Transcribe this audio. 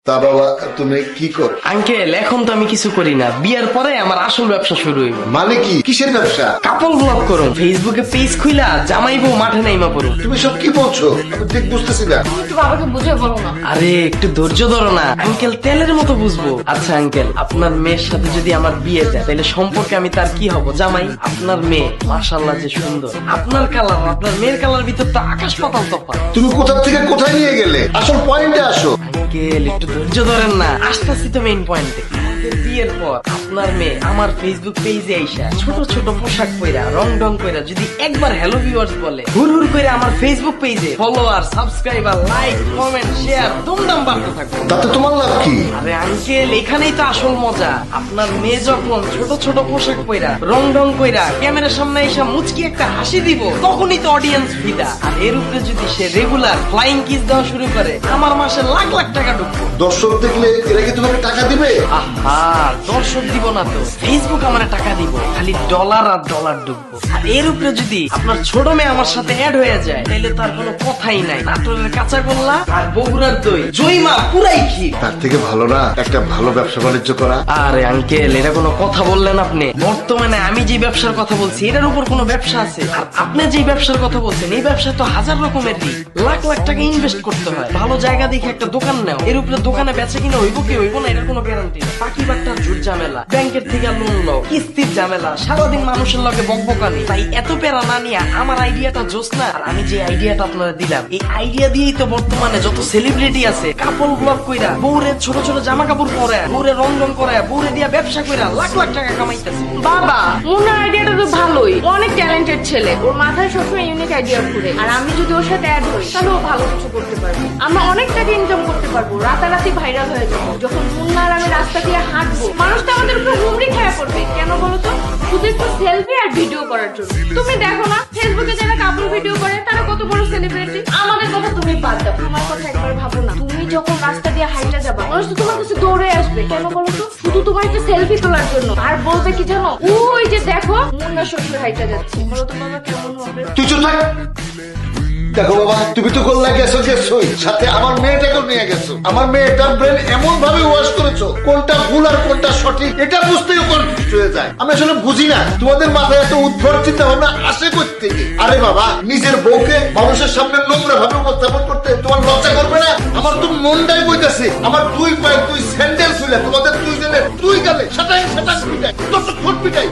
তা বাবা তুমি কি করো? আঙ্কেল এখন তো আমি কিছু করি না, বিয়ের পরে আমার আসল ব্যবসা শুরু হইব। মানে কি, কিসের ব্যবসা? কাপল ব্লগ করুন, ফেসবুকে পেজ খুইলা জামাই বউ মাঠে নাইমা পড়ুন। তুমি সব কি বলছো? আমি ঠিক বুঝতেছি না। একটু বাবাকে বুঝে বলো না। আরে একটু ধৈর্য ধরো না আঙ্কেল, তেলের মতো বুঝবো। আচ্ছা আঙ্কেল, আপনার মেয়ের সাথে যদি আমার বিয়ে যায় তাহলে সম্পর্কে আমি তার কি হব? জামাই। আপনার মেয়ে মাশাআল্লাহ যে সুন্দর, আপনার কালার আপনার মেয়ের কালার ভিতর তো আকাশ পাতাল তফাৎ। তুমি কোথা থেকে কোথায় নিয়ে গেলে? আসল পয়েন্টে আসো। আঙ্কেল একটু ধৈর্য ধরেন না, আসতেছি তো মেইন পয়েন্টে। বিয়ের পর আপনার মেয়ে আমার ফেসবুক পেজে আইসা ছোট ছোট পোশাক পইরা রং ঢং কইরা যদি একবার হ্যালো ভিউয়ার্স বলে, হুর হুর করে আমার ফেসবুক পেজে follower, subscriber, like, comment, share দুমদাম বাড়তে থাকবে। তাতে তোমার লাভ কি? আরে আঙ্কেল এখানেই তো আসল মজা। আপনার মেয়ে যখন ছোট ছোট পোশাক পইরা রং ঢং কইরা ক্যামেরার সামনে এসে মুচকি একটা হাসি দিব, তখনই তো অডিয়েন্স ফিদা। আর এর উপরে যদি সে রেগুলার ফ্লাইং কিস দেওয়া শুরু করে, আমার মাসে লাখ লাখ টাকা ঢুকবো। দর্শক দেখলে এরা কি তোমাকে টাকা দিবে? আহা, দর্শক দিব না তো, ফেসবুক আমার টাকা দিব, খালি ডলার আর ডলার ঢুকবো। আর এর উপরে যদি আপনার ছোট মেয়ে আমার সাথে অ্যাড হয়ে যায়, তাহলে তার কোনো কথাই নাই। নাটোরের কাঁচা গোল্লা আর বগুড়ার দই জয়মা পুরাই ক্ষীর। তার থেকে ভালো না একটা ভালো ব্যবসা বাণিজ্য করা? আরে আঙ্কেল, এটা কোনো কথা বললেন আপনি? বর্তমানে আমি যে ব্যবসার কথা বলছি এটার উপর কোনো ব্যবসা আছে? আর আপনি যে ব্যবসার কথা বলছেন এই ব্যবসা তো হাজার রকমের দিক, লাখ লাখ টাকা ইনভেস্ট করতে হয়। ভালো জায়গা দেখে একটা দোকান নাও, এর উপরে দোকানে বেচা কিনা হইব কি হইব না এটার কোনো গ্যারান্টি নেই। বাকি বাট্টার জুট ঝামেলা, ব্যাংকের থেকে লোন লও, কিস্তির ঝামেলা, সারাদিন মানুষের লগে বকবকানি। তাই এত প্যারা না নিয়ে আমার আইডিয়াটা জোস না। আর আমি যে আইডিয়াটা আপনারা দিলাম, এই আইডিয়া দিয়েই তো বর্তমানে যত সেলিব্রিটি আছে কাপল ব্লগ কইরা বউরে ছোট ছোট জামা কাপড় পরে, বউরে রং রং করে, বউরে দিয়া ব্যবসা কইরা লাখ লাখ টাকা কামাইতেছে। বাবা মুন্নার আইডিয়াটা তো ভালোই, অনেক ট্যালেন্টেড ছেলে, ওর মাথায় সবসময় ইউনিক আইডিয়া ঘুরে। আর আমি যদি ওর সাথে অ্যাড হই তাহলে ও ভালো কিছু করতে পারবে, আমরা অনেক টাকা ইনকাম করতে পারবো, রাতারাতি ভাইরাল হয়ে যাবো। যখন মুন্না আর আমি রাস্তা দিয়ে হাঁটবো, মানুষ তো আমাদের উপর হুমড়ি খেয়ে পড়বে। কেন বলো তো? শুধু একটু সেলফি আর ভিডিও করার জন্য। তুমি দেখো না ফেসবুকে যারা কাপড় ভিডিও করে তারা কত বড় সেলিব্রিটি। আমাদের কথা তুমি বাদ দাও, তোমার কথা একবার ভাবো না। তুমি যখন রাস্তা দিয়ে হাইটা যাবা, মানুষ তো তোমার কাছে দৌড়ে আসবে। কেন বলো তো? শুধু তোমার একটা সেলফি তোলার জন্য। আর বলবে কি জানো, ওই যে দেখো মুন্না শ্বশুর হাইটা যাচ্ছে। বলো তো বাবা কেমন হবে? তুই চুপ থাক। দেখো বাবা, তুমি তো গোল্লা গেছোই, সাথে আমার মেয়েটাকেও নিয়ে গেছো। আমার মেয়েটার ব্রেন এমন ভাবে ওয়াশ করেছো, কোনটা ভুল আর কোনটা সঠিক এটা বুঝতেও কনফিউজ হয়ে যায়। আমি আসলে বুঝি না তোমাদের মাথায় এত উদ্ভট চিন্তা ভাবনা আসে কোথা থেকে। আরে বাবা, নিজের বউকে মানুষের সামনে নোংরা ভাবে উপস্থাপন করতে তোমার লজ্জা করবে না? আমার তো মনটাই বইতেছে, আমার দুই পায়ে দুই স্যান্ডেল ছিল, তোমাদের দুইজনের দুই গালে সাটাং সাটাং পিটাই, ঠোঁট পিটাই।